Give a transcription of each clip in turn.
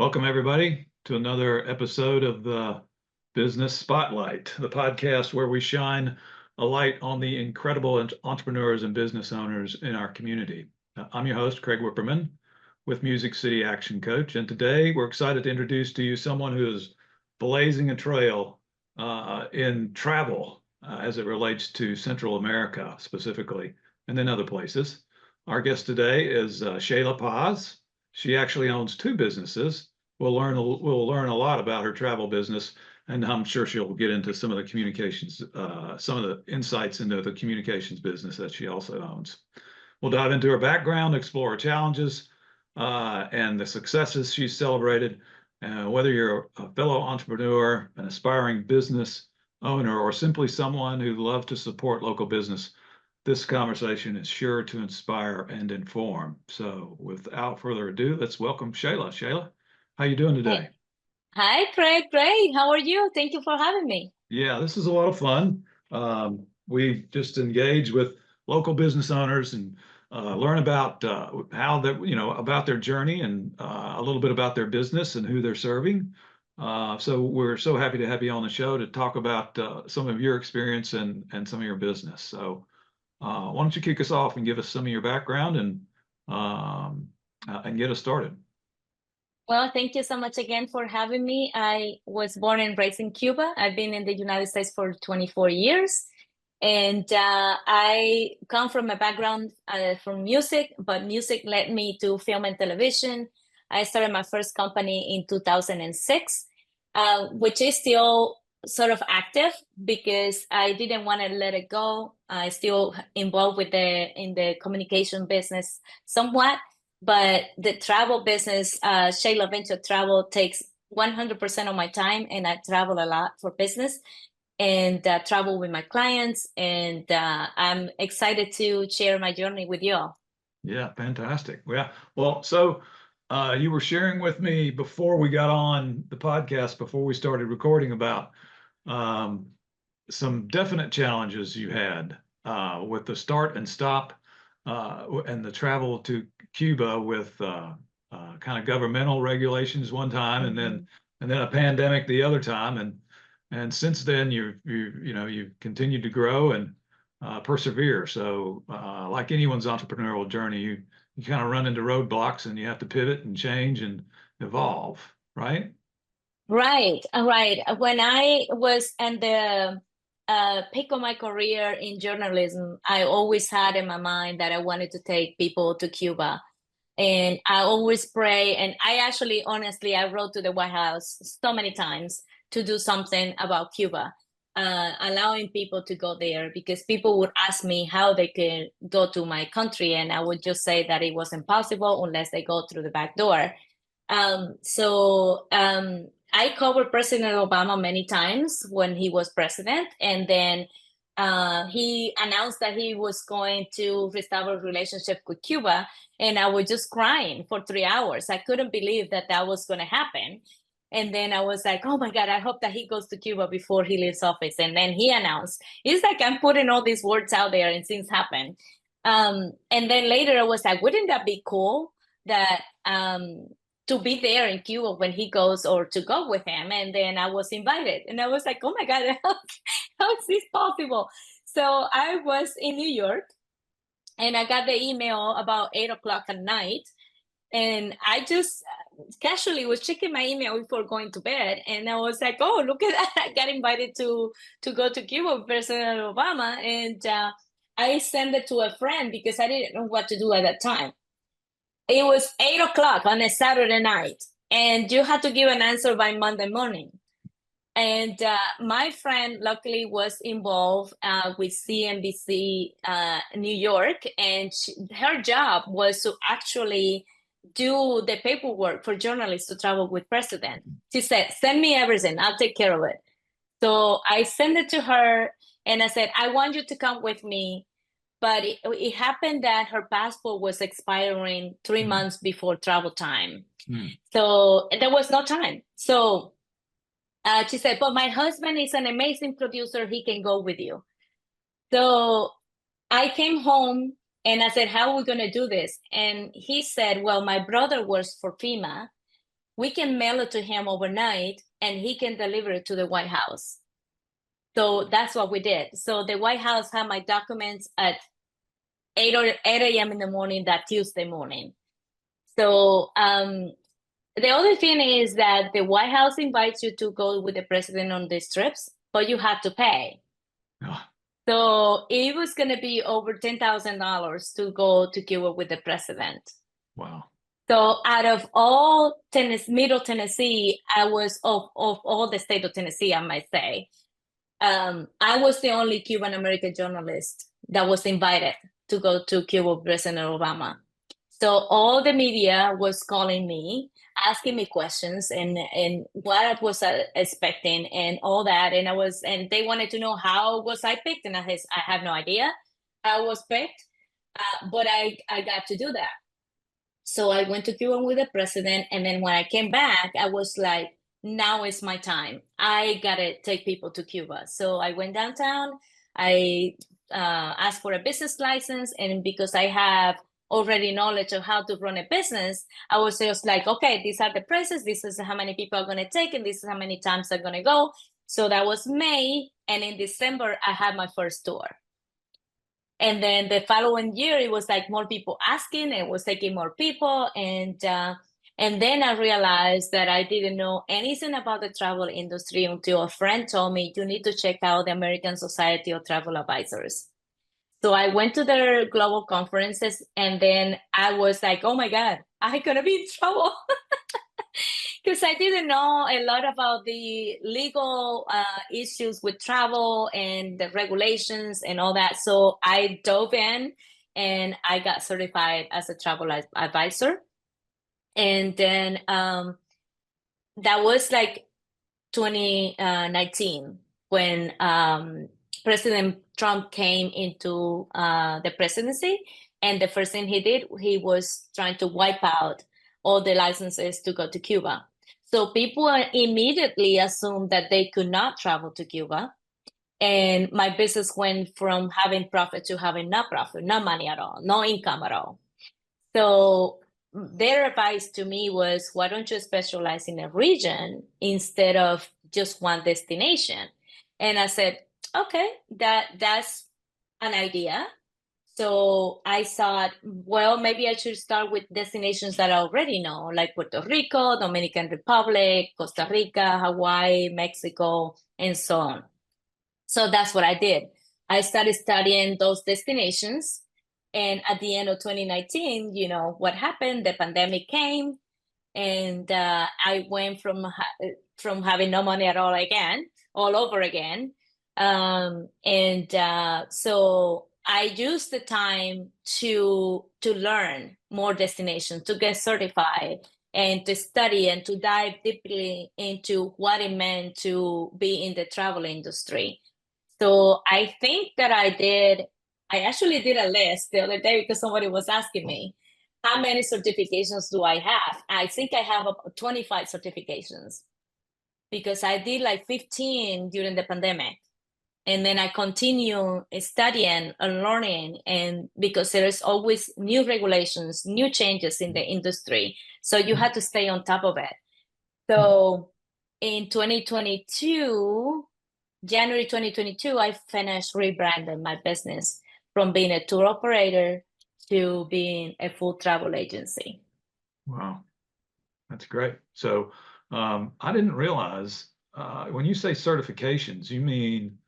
Welcome, everybody, to another episode of the Business Spotlight, the podcast where we shine a light on the incredible entrepreneurs and business owners in our community. I'm your host, Craig Whipperman, with Music City Action Coach. And today we're excited to introduce to you someone who is blazing a trail in travel as it relates to Central America specifically, and then other places. Our guest today is Sheyla Paz. She actually owns two businesses. We'll learn a lot about her travel business, and I'm sure she'll get into some of the communications, some of the insights into the communications business that she also owns. We'll dive into her background, explore her challenges, and the successes she's celebrated. Whether you're a fellow entrepreneur, an aspiring business owner, or simply someone who loves to support local business, this conversation is sure to inspire and inform. So without further ado, let's welcome Sheyla. Sheyla, how you doing today? Hi, Craig. Great. How are you? Thank you for having me. Yeah, this is a lot of fun. We just engage with local business owners and learn about how they, about their journey and a little bit about their business and who they're serving. So we're so happy to have you on the show to talk about some of your experience and some of your business. So why don't you kick us off and give us some of your background and get us started. Well, thank you so much again for having me. I was born and raised in Cuba. I've been in the United States for 24 years. And I come from a background from music, but music led me to film and television. I started my first company in 2006, which is still sort of active because I didn't want to let it go. I still involved in the communication business somewhat, but the travel business, Sheyla Adventure Travel, takes 100% of my time, and I travel a lot for business and travel with my clients. And I'm excited to share my journey with you all. Yeah, fantastic. Yeah. Well, so you were sharing with me before we got on the podcast, before we started recording, about some definite challenges you had with the start and stop and the travel to Cuba with kind of governmental regulations one time, and then a pandemic the other time, and since then you've continued to grow and persevere. So like anyone's entrepreneurial journey, you kind of run into roadblocks and you have to pivot and change and evolve, right? Right. When I was in the peak of my career in journalism, I always had in my mind that I wanted to take people to Cuba. And I always pray. And honestly, I wrote to the White House so many times to do something about Cuba, allowing people to go there, because people would ask me how they could go to my country. And I would just say that it wasn't possible unless they go through the back door. I covered President Obama many times when he was president. And then he announced that he was going to restore a relationship with Cuba. And I was just crying for 3 hours. I couldn't believe that that was going to happen. And then I was like, oh my God, I hope that he goes to Cuba before he leaves office. And then he announced, it's like I'm putting all these words out there and things happen. And then later I was like, wouldn't that be cool that to be there in Cuba when he goes, or to go with him? And then I was invited, and I was like, oh my God, how is this possible? So I was in New York, and I got the email about 8 o'clock at night. And I just casually was checking my email before going to bed. And I was like, oh, look at that. I got invited to go to Cuba with President Obama. And I sent it to a friend because I didn't know what to do at that time. It was 8 o'clock on a Saturday night, and you had to give an answer by Monday morning. And my friend luckily was involved with CNBC New York, and her job was to actually do the paperwork for journalists to travel with president. She said, send me everything, I'll take care of it. So I sent it to her, and I said, I want you to come with me. But it happened that her passport was expiring 3 months before travel time. So there was no time. So she said, but my husband is an amazing producer. He can go with you. So I came home and I said, how are we going to do this? And he said, well, my brother works for FEMA. we can mail it to him overnight and he can deliver it to the White House. So that's what we did. So the White House had my documents at 8 or 8 a.m. in the morning that Tuesday morning. So the other thing is that the White House invites you to go with the president on these trips, but you have to pay. Ah, So it was going to be over $10,000 to go to Cuba with the president. wow. So out of all Middle Tennessee, I was of all the state of Tennessee, I might say, I was the only Cuban American journalist that was invited to go to Cuba with President Obama. So all the media was calling me, asking me questions and what I was expecting and all that. And they wanted to know how was I picked, and I have no idea how I was picked, but I got to do that. So I went to Cuba with the president, and then when I came back, I was like, now is my time. I gotta take people to Cuba. So I went downtown. I asked for a business license, and because I have already knowledge of how to run a business, I was just like, okay, these are the prices. This is how many people are gonna take, and this is how many times I'm gonna go. So that was May, and in December I had my first tour. And then the following year, it was like more people asking, it was taking more people. And then I realized that I didn't know anything about the travel industry until a friend told me, you need to check out the American Society of Travel Advisors. So I went to their global conferences, and then I was like, oh my God, I'm gonna be in trouble. Because I didn't know a lot about the legal issues with travel and the regulations and all that. So I dove in and I got certified as a travel advisor. And then that was like 2019 when President Trump came into the presidency. And the first thing he did, he was trying to wipe out all the licenses to go to Cuba. So people immediately assumed that they could not travel to Cuba. And my business went from having profit to having no profit, no money at all, no income at all. So their advice to me was, why don't you specialize in a region instead of just one destination? And I said, okay, that's an idea. So I thought, well, maybe I should start with destinations that I already know, like Puerto Rico, Dominican Republic, Costa Rica, Hawaii, Mexico, and so on. So that's what I did. I started studying those destinations. And at the end of 2019, you know, what happened? The pandemic came, and I went from having no money at all again, all over again. So I used the time to learn more destinations, to get certified, and to study and to dive deeply into what it meant to be in the travel industry. So I think that I actually did a list the other day because somebody was asking me, how many certifications do I have? I think I have 25 certifications because I did like 15 during the pandemic. And then I continue studying and learning, and because there is always new regulations, new changes in the industry. So you have to stay on top of it. So in 2022, January 2022, I finished rebranding my business from being a tour operator to being a full travel agency. Wow, that's great. So I didn't realize when you say certifications, you mean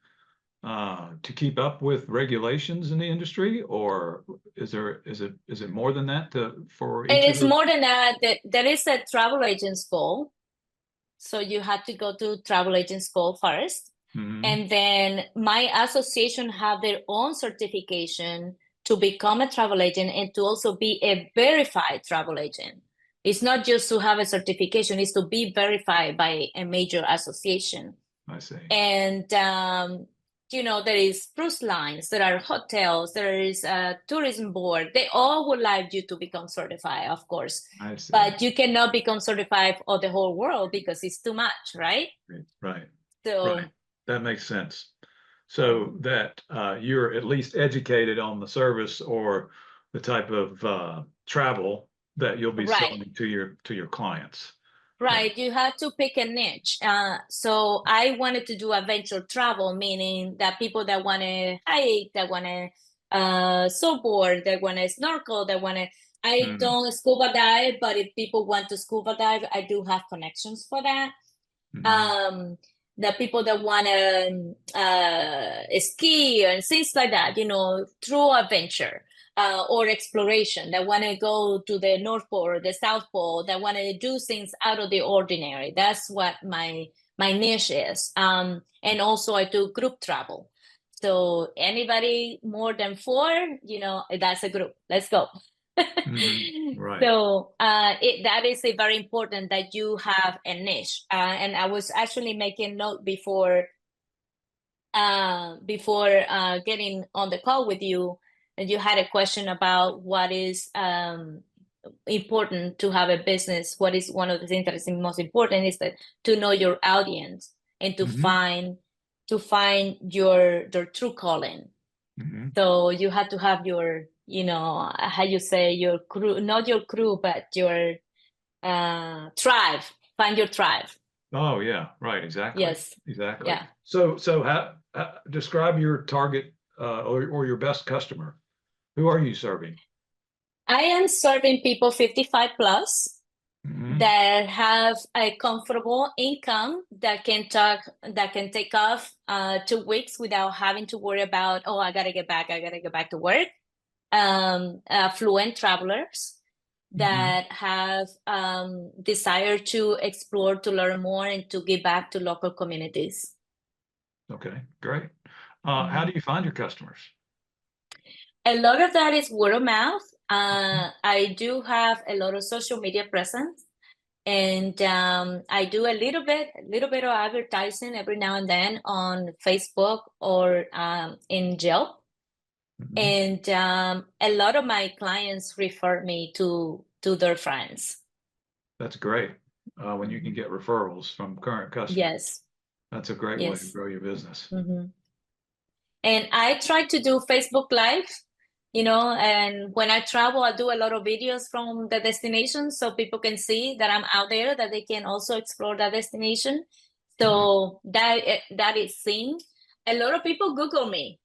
to keep up with regulations in the industry, or is it more than that for It each of is those? more than that. There is a travel agent school. So you have to go to travel agent school first. Mhm. And then my association have their own certification to become a travel agent and to also be a verified travel agent. It's not just to have a certification, it's to be verified by a major association. I see. And there is cruise lines, there are hotels, there is a tourism board. They all would like you to become certified, of course, I see. but you cannot become certified for the whole world because it's too much, right? Right. So Right. That makes sense. So that you're at least educated on the service or the type of travel that you'll be right, selling to your clients. Right, you have to pick a niche. So I wanted to do adventure travel, meaning that people that want to hike, that want to snowboard, that want to snorkel, that want to. I Mm, don't scuba dive, but if people want to scuba dive, I do have connections for that. mhm, um the people that want to ski and things like that, through adventure or exploration, that want to go to the North Pole or the South Pole, that want to do things out of the ordinary. That's what my niche is. And also I do group travel. So anybody more than four, that's a group. Let's go. mhm. Right. So that is a very important that you have a niche. And I was actually making note before getting on the call with you, and you had a question about what is important to have a business. What is one of the things that is most important is that to know your audience and to Mhm, find your true calling. mhm. So you have to have your, how you say, your crew, not your crew, but your tribe. Find your tribe. Oh, yeah, right, exactly, Yes. exactly. Yeah. So describe your target or your best customer. Who are you serving? I am serving people 55 plus Mhm, that have a comfortable income that can take off 2 weeks without having to worry about, oh, I gotta get back to work. Fluent travelers mhm. that have desire to explore, to learn more, and to give back to local communities. Okay, great. How do Mhm. you find your customers? A lot of that is word of mouth. I do have a lot of social media presence, and I do a little bit of advertising every now and then on Facebook or in Yelp. Mhm. And a lot of my clients refer me to their friends. That's great. When you can Mhm. get referrals from current customers, Yes, that's a great way to yes. grow your business. Hmm. And I try to do Facebook Live, and when I travel, I do a lot of videos from the destination so people can see that I'm out there, that they can also explore that destination. Mhm. So that is seen. A lot of people Google me.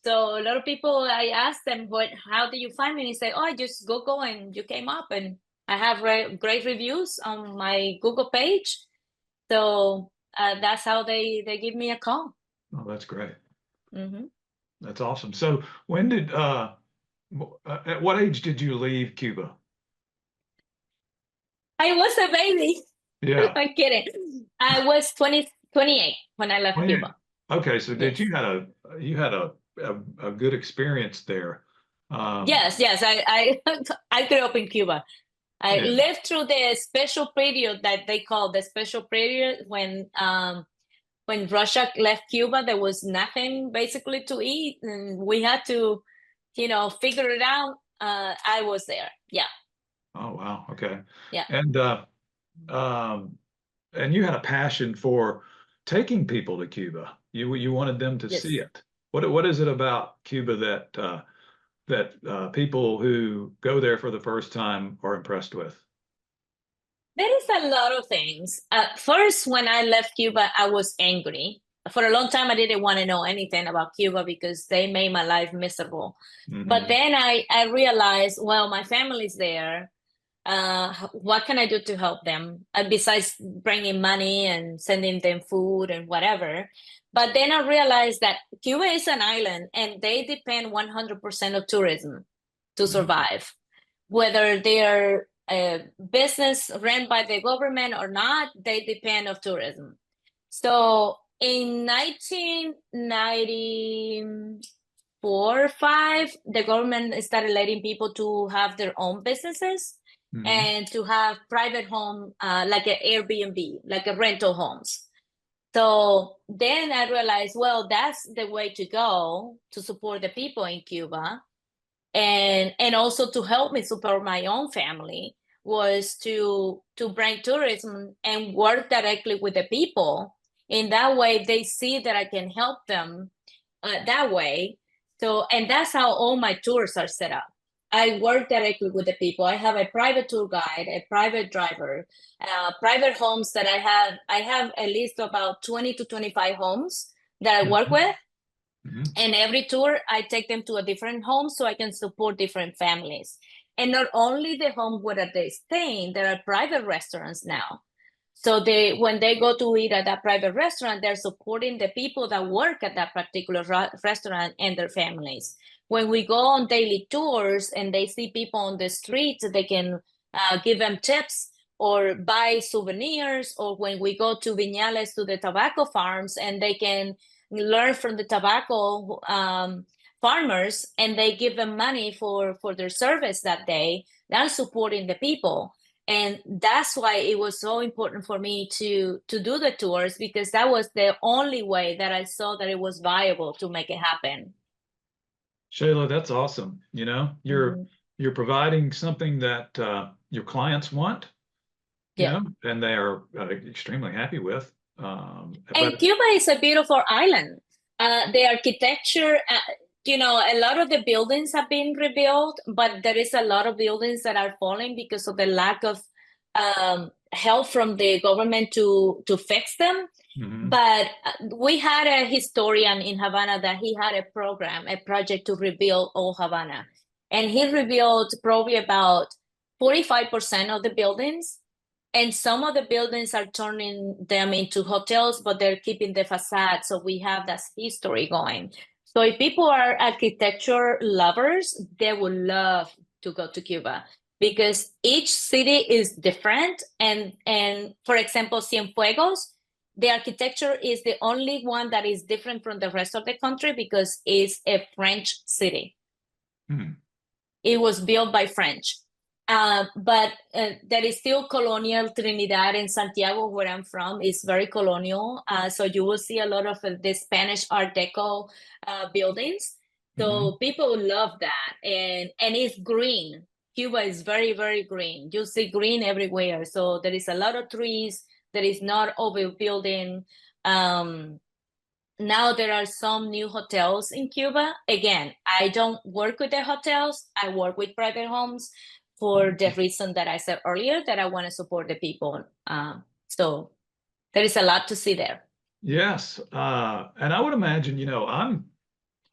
So a lot of people, I ask them, how do you find me? And they say, oh, I just Google and you came up, and I have great reviews on my Google page. So that's how they give me a call. Oh, that's great. Hmm. That's awesome. So at what age did you leave Cuba? I was a baby. Yeah, I'm kidding. I was 28 when I left 28. Cuba. Okay, so did Yes. you had a good experience there? Um, Yes. I grew up in Cuba. I yeah. lived through the special period that they call the special period when Russia left Cuba. There was nothing basically to eat, and we had to, figure it out. I was there. Yeah, Oh, wow. Okay. yeah, And um, and you had a passion for taking people to Cuba. You wanted them to see yes. it. What is it about Cuba that people who go there for the first time are impressed with? There is a lot of things. First, when I left Cuba, I was angry. For a long time, I didn't want to know anything about Cuba because they made my life miserable. But Hmm. then I realized, well, my family's there. What can I do to help them besides bringing money and sending them food and whatever? But then I realized that Cuba is an island and they depend 100% of tourism to survive, whether they're a business run by the government or not, they depend of tourism. So in 1994 or 5, the government started letting people to have their own businesses Hmm. and to have private home, like an Airbnb, like a rental homes. So then I realized, well, that's the way to go to support the people in Cuba, and also to help me support my own family, was to bring tourism and work directly with the people. In that way they see that I can help them that way. So, and that's how all my tours are set up. I work directly with the people. I have a private tour guide, a private driver, private homes that I have. I have a list of about 20 to 25 homes that I work with. Mhm. And every tour, I take them to a different home so I can support different families. And not only the home where they stay, there are private restaurants now. So when they go to eat at that private restaurant, they're supporting the people that work at that particular restaurant and their families. When we go on daily tours and they see people on the streets, they can give them tips or buy souvenirs. Or when we go to Viñales, to the tobacco farms, and they can learn from the tobacco farmers, and they give them money for their service that day. They're supporting the people. And that's why it was so important for me to do the tours, because that was the only way that I saw that it was viable to make it happen. Sheyla, that's awesome. Mm-hmm. You're providing something that your clients want, Yeah. and they are extremely happy with. And But Cuba is a beautiful island. The architecture, a lot of the buildings have been rebuilt, but there is a lot of buildings that are falling because of the lack of help from the government to fix them. Mhm. But we had a historian in Havana that he had a project to rebuild old Havana. And he rebuilt probably about 45% of the buildings. And some of the buildings are turning them into hotels, but they're keeping the facade. So we have that history going. So if people are architecture lovers, they would love to go to Cuba, because each city is different. And for example, Cienfuegos, the architecture is the only one that is different from the rest of the country because it's a French city. Mhm. It was built by French. But there is still colonial. Trinidad and Santiago, where I'm from, is very colonial. So you will see a lot of the Spanish Art Deco buildings. Mhm. So people love that. And it's green. Cuba is very, very green. You see green everywhere. So there is a lot of trees. There is not overbuilding. Um, Now there are some new hotels in Cuba. Again, I don't work with the hotels. I work with private homes for the reason that I said earlier, that I want to support the people. So there is a lot to see there. Yes, and I would imagine,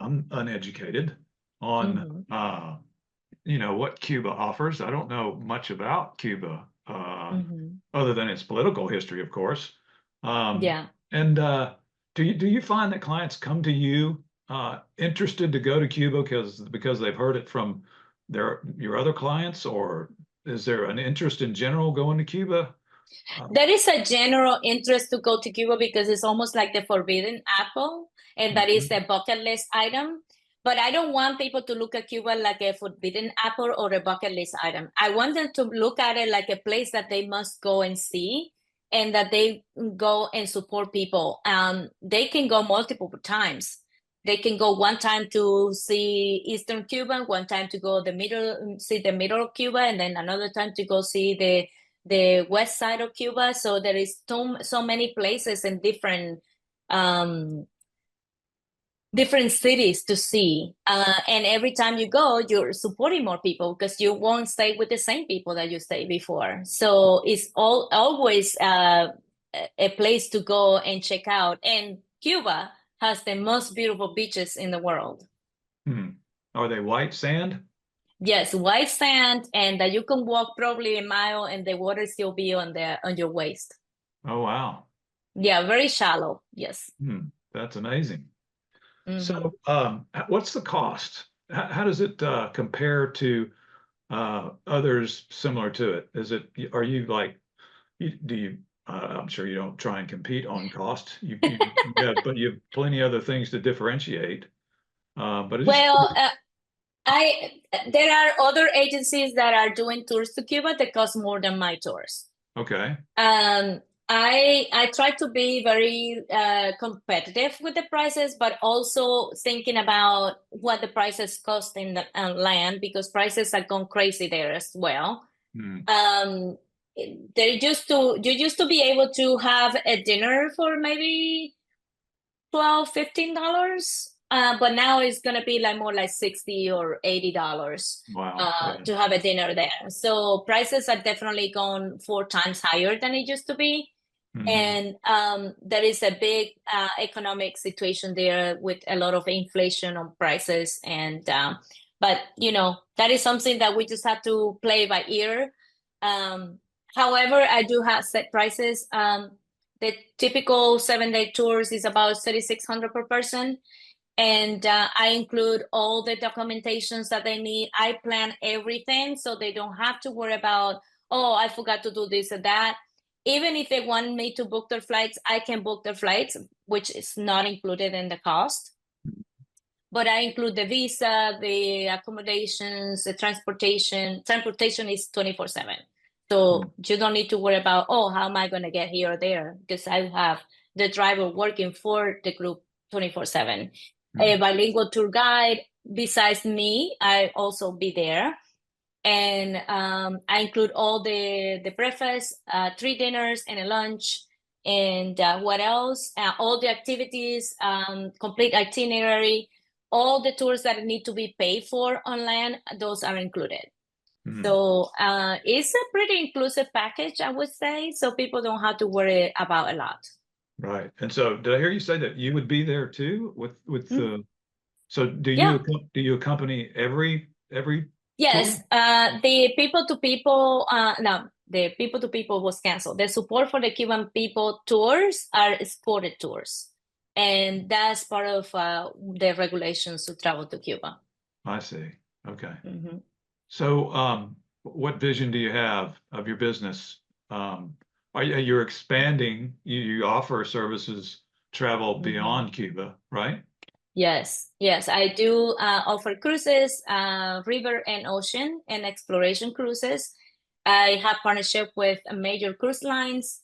I'm uneducated on Hmm. what Cuba offers. I don't know much about Cuba, Hmm. other than its political history, of course. Um, Yeah. and do you find that clients come to you interested to go to Cuba because they've heard it from your other clients, or is there an interest in general going to Cuba? There is a general interest to go to Cuba because it's almost like the forbidden apple, and that is Mhm. a bucket list item. But I don't want people to look at Cuba like a forbidden apple or a bucket list item. I want them to look at it like a place that they must go and see, and that they go and support people. They can go multiple times. They can go one time to see Eastern Cuba, one time to go see the middle of Cuba, and then another time to go see the west side of Cuba. So there is so many places and um, different cities to see. And every time you go, you're supporting more people because you won't stay with the same people that you stayed before. So it's always a place to go and check out. And Cuba has the most beautiful beaches in the world. Hmm. Are they white sand? Yes, white sand, and that you can walk probably a mile, and the water still be on your waist. Oh, wow. Yeah, very shallow. Yes. Hmm. That's amazing. Hmm. So, what's the cost? How does it compare to others similar to it? Are you like, do you, I'm sure you don't try and compete on cost. But you have plenty other things to differentiate. But it's just Well, I there are other agencies that are doing tours to Cuba that cost more than my tours. okay. Um, I try to be very competitive with the prices, but also thinking about what the prices cost in the land, because prices have gone crazy there as well. Hmm. Um, you used to be able to have a dinner for maybe $12, $15. but now it's gonna be like more like $60 or $80 Wow. Yeah. to have a dinner there. So prices are definitely gone 4 times higher than it used to be. Mhm. And there is a big economic situation there with a lot of inflation on prices. And but that is something that we just have to play by ear. Um, However, I do have set prices. The typical 7-day tours is about 3,600 per person, and I include all the documentations that they need. I plan everything so they don't have to worry about, oh, I forgot to do this or that. Even if they want me to book their flights, I can book their flights, which is not included in the cost. But I include the visa, the accommodations, the transportation. Transportation is 24/7. So you don't need to worry about, oh, how am I going to get here or there? Because I have the driver working for the group 24/7. A bilingual tour guide, besides me, I also be there. And I include all the breakfast, 3 dinners, and a lunch. And what else? All the activities, complete itinerary, all the tours that need to be paid for on land, those are included. Mhm. So it's a pretty inclusive package, I would say. So people don't have to worry about a lot. Right. And so did I hear you say that you would be there too with Mm, the so yeah. do you accompany every tour? Yes, the people to people, no, the people to people was canceled. The support for the Cuban people tours are exported tours, and that's part of the regulations to travel to Cuba. I see. Okay. Mhm. So what vision do you have of your business? Are you're expanding, you offer services travel Mhm. beyond Cuba, right? Yes, yes, I do offer cruises, river and ocean and exploration cruises. I have partnership with major cruise lines,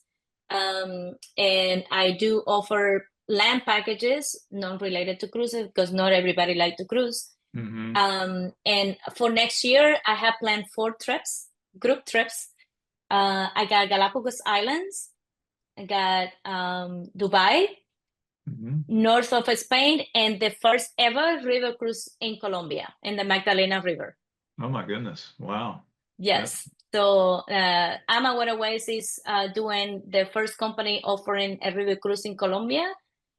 and I do offer land packages not related to cruises because not everybody like to cruise. Hmm. And for next year, I have planned 4 trips, group trips. I got Galapagos Islands, I got Dubai, Hmm. north of Spain, and the first ever river cruise in Colombia, in the Magdalena River. Oh my goodness. Wow. That Yes. So Ama Waterways is doing the first company offering a river cruise in Colombia.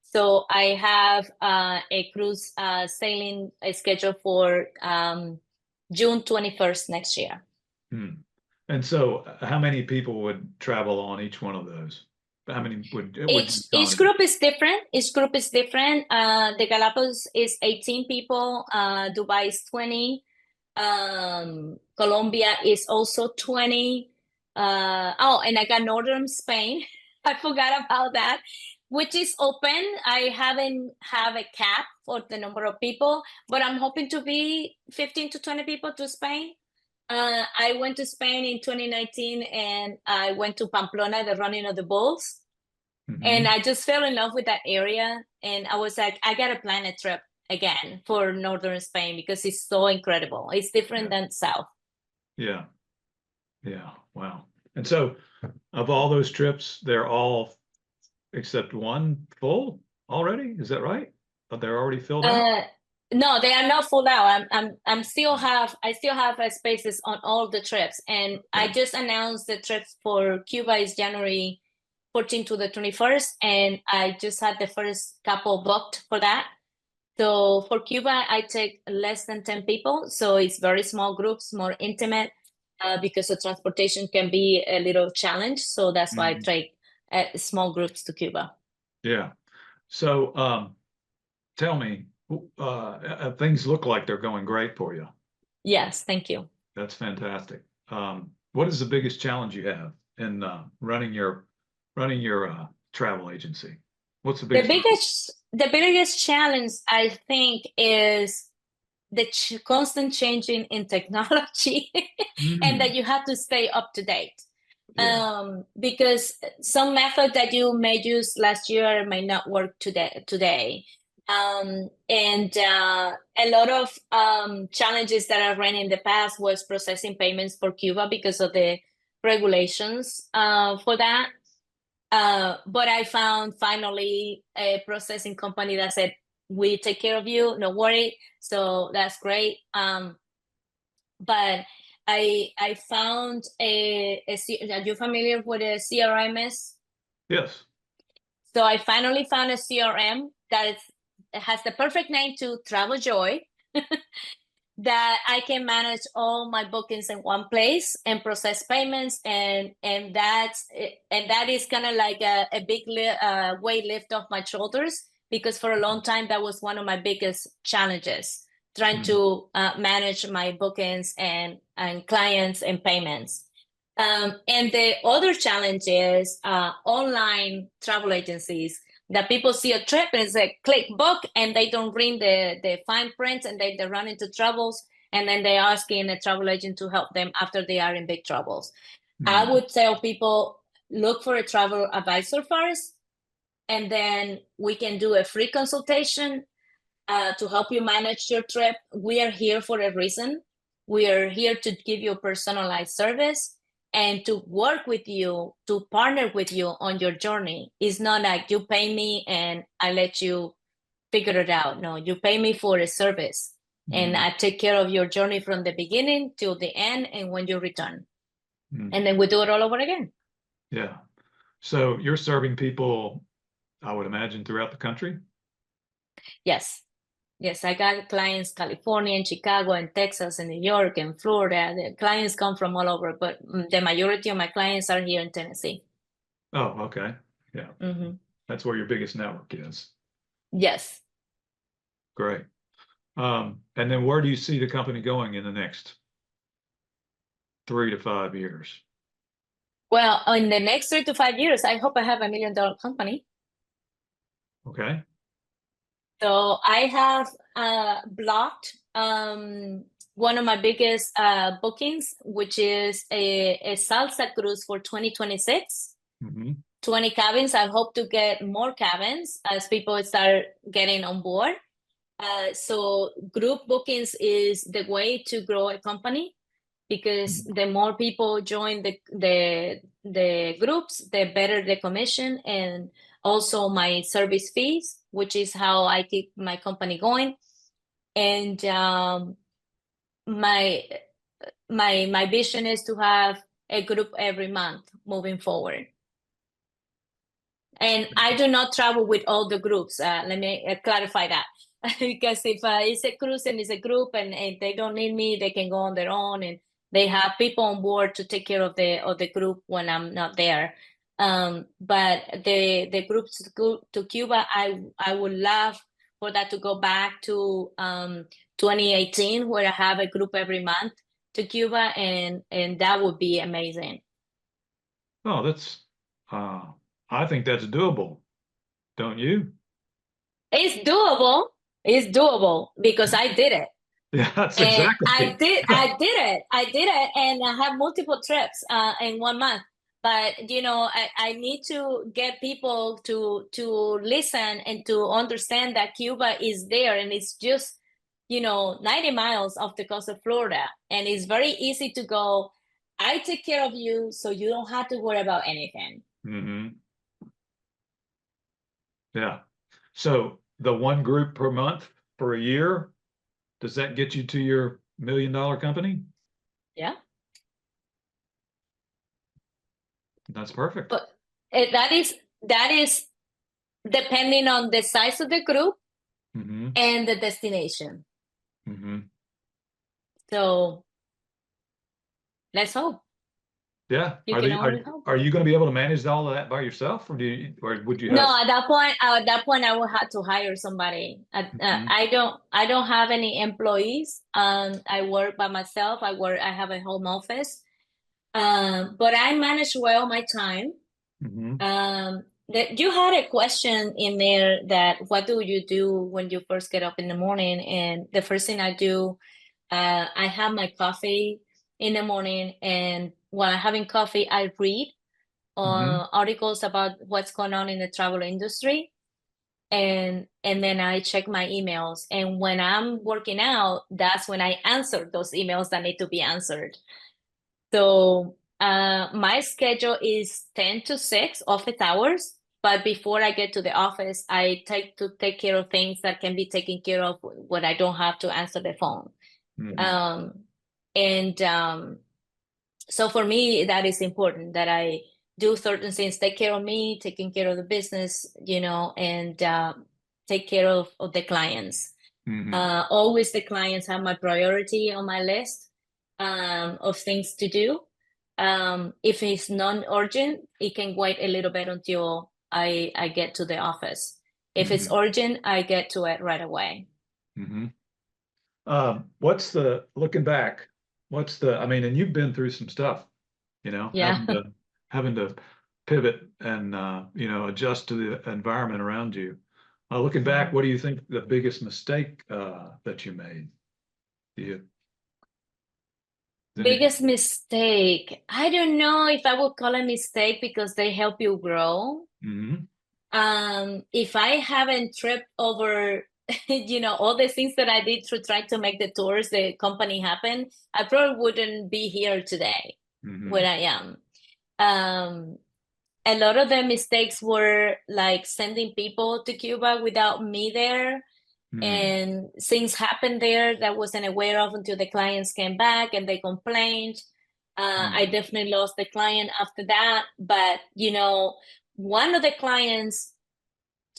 So I have a cruise sailing schedule for June 21st next year. hmm. And so how many people would travel on each one of those? How many would you Each accommodate? group is different. Each group is different. The Galapagos is 18 people. Dubai is 20. Colombia is also 20. Oh, and I got Northern Spain. I forgot about that, which is open. I haven't have a cap for the number of people, but I'm hoping to be 15 to 20 people to Spain. I went to Spain in 2019 and I went to Pamplona, the running of the bulls. And Hmm. I just fell in love with that area. And I was like, I gotta plan a trip again for northern Spain because it's so incredible. It's different Yeah. than south. Yeah. Yeah. Wow. And so of all those trips, they're all except one full already? Is that right? But they're already filled out? Uh, no, they are not full out. I'm still have I still have spaces on all the trips, and I Okay. just announced the trips for Cuba is January 14th to the 21st, and I just had the first couple booked for that. So for Cuba, I take less than 10 people. So it's very small groups, more intimate, because the transportation can be a little challenge. So that's why I Mhm. take small groups to Cuba. Yeah. So tell me, things look like they're going great for you. Yes, thank you. That's fantastic. What is the biggest challenge you have in running your travel agency? What's the biggest hurdle? The biggest challenge I think is the constant changing in technology and that Mm, you have to stay up to date. yeah. Because some method that you may use last year may not work today. And a lot of challenges that I ran in the past was processing payments for Cuba because of the regulations for that. But I found finally a processing company that said, we take care of you, no worry. So that's great. But I found are you familiar with a CRM is? Yes. So I finally found a CRM that has the perfect name to Travel Joy, that I can manage all my bookings in one place and process payments, and that is kind of like a big weight lift off my shoulders, because for a long time that was one of my biggest challenges, trying to manage my bookings and clients and payments. And the other challenge is online travel agencies, that people see a trip and it's a click book, and they don't read the fine print, and they run into troubles, and then they're asking a travel agent to help them after they are in big troubles. I would tell people, look for a travel advisor first, and then we can do a free consultation to help you manage your trip. We are here for a reason. We are here to give you personalized service and to work with you, to partner with you on your journey. It's not like you pay me and I let you figure it out. No, you pay me for a service, and I take care of your journey from the beginning till the end and when you return. And then we do it all over again. Yeah. So you're serving people, I would imagine, throughout the country? Yes. Yes, I got clients California and Chicago and Texas and New York and Florida. The clients come from all over, but the majority of my clients are here in Tennessee. Oh, okay. Yeah. That's where your biggest network is. Yes. Great. And then where do you see the company going in the next 3 to 5 years? Well, in the next 3 to 5 years, I hope I have $1 million company. Okay. So I have blocked one of my biggest bookings, which is a salsa cruise for 2026. 20 cabins. I hope to get more cabins as people start getting on board. So group bookings is the way to grow a company, because the more people join the groups, the better the commission, and also my service fees, which is how I keep my company going. And my vision is to have a group every month moving forward. And I do not travel with all the groups. Let me clarify that. Because if it's a cruise and it's a group and they don't need me, they can go on their own, and they have people on board to take care of the group when I'm not there. But the groups to Cuba, I would love for that to go back to 2018, where I have a group every month to Cuba, and that would be amazing. Oh, that's I think that's doable, don't you? It's doable. It's doable because I did it. Yeah, that's And exactly. I did it, and I have multiple trips in 1 month. But I need to get people to listen and to understand that Cuba is there, and it's just 90 miles off the coast of Florida, and it's very easy to go. I take care of you, so you don't have to worry about anything. Yeah. So the one group per month for a year, does that get you to your $1 million company? Yeah. That's perfect. But that is depending on the size of the group and the destination. So let's hope. Yeah. Are you going to be able to manage all of that by yourself, or would you have? No, at that point, I will have to hire somebody. I don't have any employees. I work by myself. I have a home office. But I manage well my time. That you had a question in there, that what do you do when you first get up in the morning? And the first thing I do, I have my coffee in the morning, and while I'm having coffee, I read articles about what's going on in the travel industry, and then I check my emails. And when I'm working out, that's when I answer those emails that need to be answered. So my schedule is 10 to 6 office hours, But before I get to the office, I take care of things that can be taken care of when I don't have to answer the phone. Mhm. And so for me, that is important that I do certain things, take care of me, taking care of the business, and take care of the clients. Mhm. Always the clients have my priority on my list of things to do. If it's non-urgent, it can wait a little bit until I get to the office. If it's Mhm. urgent, I get to it right away. Mhm. Looking back, I mean, and you've been through some stuff, Yeah. having to pivot and, adjust to the environment around you. Looking back, what do you think the biggest mistake, that you made? Do you, anything? Biggest mistake. I don't know if I would call a mistake because they help you grow. Hmm. If I haven't tripped over, all the things that I did to try to make the tours, the company happen, I probably wouldn't be here today where Hmm. I am. Um, a lot of the mistakes were like sending people to Cuba without me there, Hmm. and things happened there that wasn't aware of until the clients came back and they complained. I Hmm. definitely lost the client after that, but one of the clients,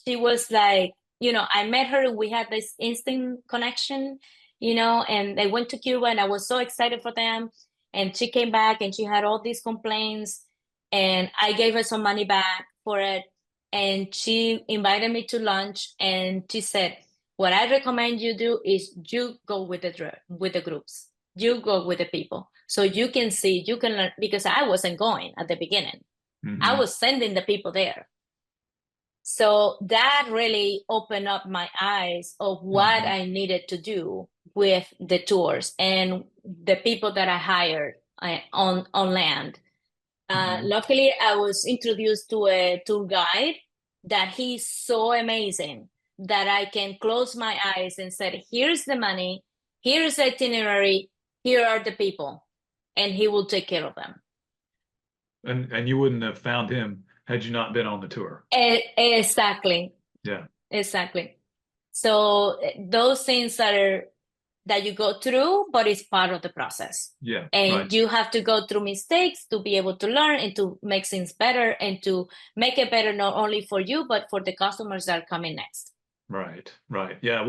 she was like, I met her and we had this instant connection, and they went to Cuba and I was so excited for them. And she came back and she had all these complaints, and I gave her some money back for it. And she invited me to lunch and she said, what I recommend you do is you go with the groups. You go with the people. So you can see, you can learn, because I wasn't going at the beginning. I Hmm. was sending the people there. So that really opened up my eyes of what Hmm. I needed to do with the tours and the people that I hired on land. Hmm. Luckily, I was introduced to a tour guide that he's so amazing that I can close my eyes and said, here's the money, here's the itinerary, here are the people, and he will take care of them. And you wouldn't have found him had you not been on the tour. Exactly, Yeah. exactly. So those things are that you go through, but it's part of the process. Yeah. Right. And you have to go through mistakes to be able to learn and to make things better and to make it better not only for you, but for the customers that are coming next. Right, right. Yeah,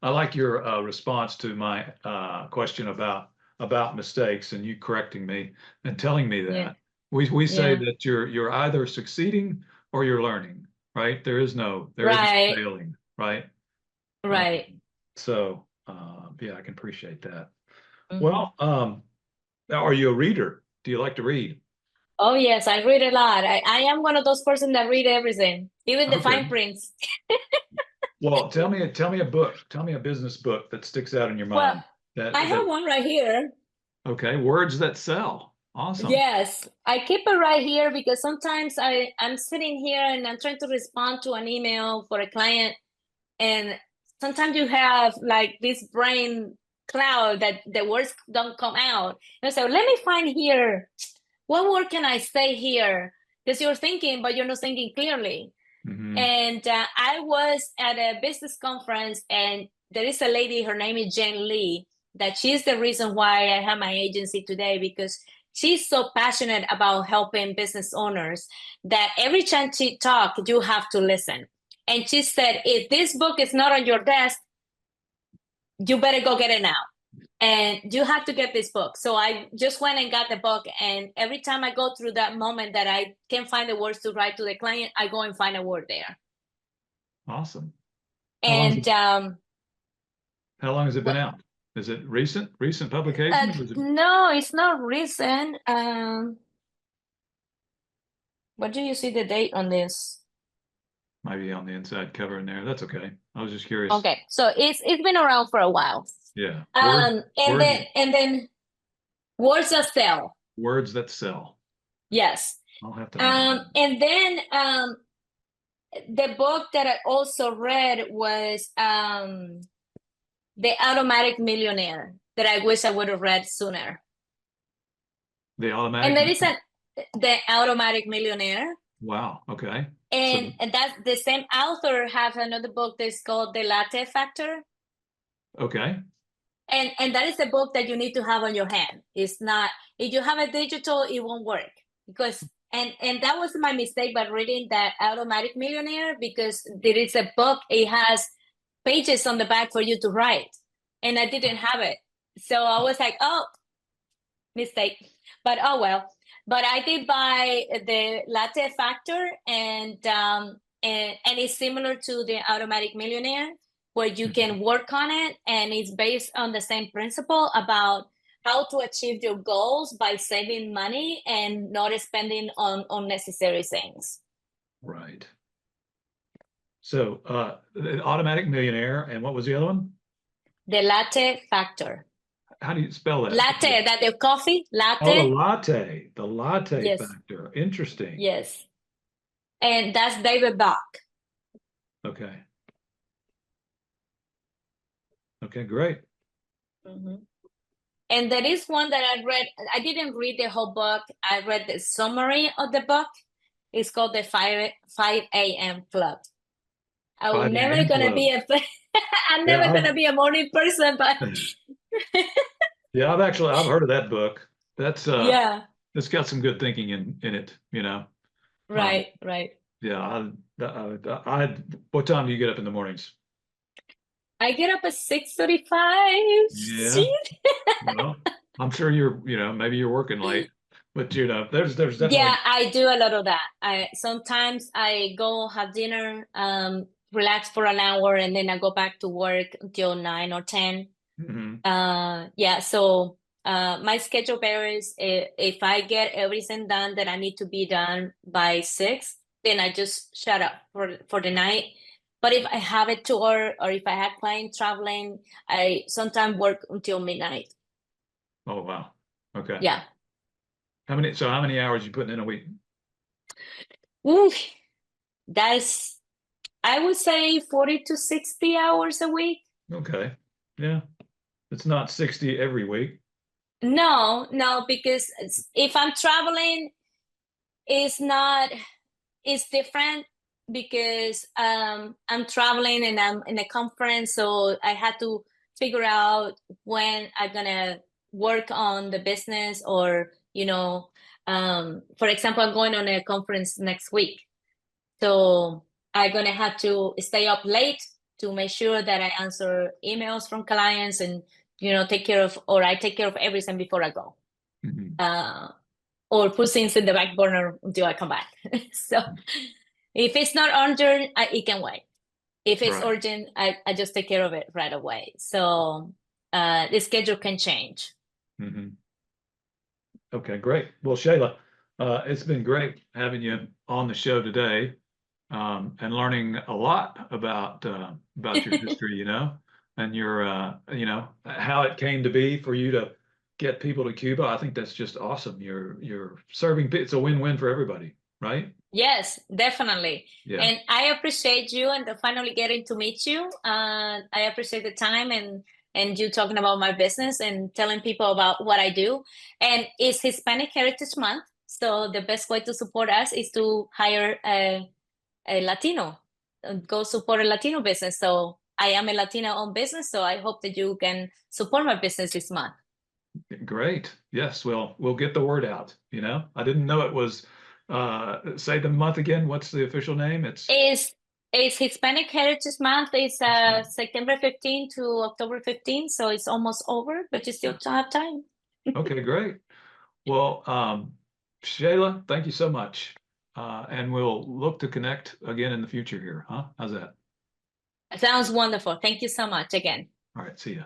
I like your response to my question about mistakes and you correcting me and telling me Yeah. that. We say Yeah. that you're either succeeding or you're learning, right? There is no Right. failing, right? Uh, Right. yeah, I can appreciate that. Mhm. Well, now, are you a reader? Do you like to read? Oh, yes, I read a lot. I am one of those persons that read everything, even the Okay. fine prints. Well, tell me a business book that sticks out in your Well, mind I that have one right here. okay, words that sell. Awesome. Yes, I keep it right here because sometimes I'm sitting here and I'm trying to respond to an email for a client, and sometimes you have like this brain cloud that the words don't come out. And so let me find here, what word can I say here? Because you're thinking, but you're not thinking clearly. Hmm. And I was at a business conference, and there is a lady, her name is Jen Lee, that she's the reason why I have my agency today, because she's so passionate about helping business owners that every time she talks, you have to listen. And she said, if this book is not on your desk, you better go get it now. And you have to get this book. So I just went and got the book. And every time I go through that moment that I can't find the words to write to the client, I go and find a word there. Awesome. How long has And it, how long has it been what? out? Is it recent publication or is it No, it's not recent. What do you see the date on this? maybe on the inside cover in there? That's okay. I was just curious. Okay, so it's been around for a while. Yeah. And Words, then words that sell. words that sell. Yes. I'll have to add that. And then the book that I also read was The Automatic Millionaire, that I wish I would have read sooner. The And automatic. there is The Automatic Millionaire. Wow. Okay. So, And that's the same author have another book that's called The Latte Factor. okay. And that is a book that you need to have on your hand. It's not, if you have a digital, it won't work. Because and that was my mistake by reading that Automatic Millionaire, because there is a book, it has pages on the back for you to write. And I didn't have it. So I was like, oh, mistake. But oh well. But I did buy the Latte Factor, and it's similar to the Automatic Millionaire, where you Mhm. can work on it, and it's based on the same principle about how to achieve your goals by saving money and not spending on unnecessary things. Right. So, the Automatic Millionaire, and what was the other one? The Latte Factor. How do you spell that? Latte, that the coffee Oh, latte. the latte Yes, factor. Interesting. yes. And that's David Bach. Okay. Okay, great. Mhm. And there is one that I read. I didn't read the whole book. I read the summary of the book. It's called the 5 a.m. Club. I will 5 never a.m. gonna club. be a I'm Yeah, never gonna be a morning person, but yeah, I've heard of that book. That's yeah, it's got some good thinking in it, you know. Um, right, right. yeah, what time do you get up in the mornings? I get up at 6:35. Yeah, well, I'm sure maybe you're working late, but there's Yeah, definitely. I do a lot of that. I sometimes I go have dinner, relax for an hour, and then I go back to work until 9 or 10. Mhm. Yeah, so my schedule varies. If I get everything done that I need to be done by 6, then I just shut up for the night. But if I have a tour or if I have client traveling, I sometimes work until midnight. Oh, wow. Okay. Yeah. How many hours you putting in a week? Oof, that's, I would say 40 to 60 hours a week. Okay. Yeah. It's not 60 every week. No, no, because if I'm traveling, it's not, it's different because I'm traveling and I'm in a conference, so I had to figure out when I'm gonna work on the business, or for example, I'm going on a conference next week, so I'm gonna have to stay up late to make sure that I answer emails from clients and take care of, or I take care of everything before I go. Mhm. Uh, or put things in the back burner until I come back. So if it's not urgent, it can wait. If it's Right. urgent, I just take care of it right away. So the schedule can change. Mhm. Okay, great. Well, Sheyla, it's been great having you on the show today, and learning a lot about your history, and your how it came to be for you to get people to Cuba. I think that's just awesome. You're serving. It's a win-win for everybody, right? Yes, definitely. Yeah. And I appreciate you and finally getting to meet you. I appreciate the time and you talking about my business and telling people about what I do. And it's Hispanic Heritage Month, so the best way to support us is to hire a Latino, go support a Latino business. So I am a Latina owned business, so I hope that you can support my business this month. Great. Yes. Well, we'll get the word out. I didn't know it was, say the month again. What's the official name? It's Is Hispanic Heritage Month is September 15 to October 15, so it's almost over, but you still have time. okay, great. Well, Sheyla, thank you so much. And we'll look to connect again in the future here, huh? How's that? Sounds wonderful. Thank you so much again. All right, see ya.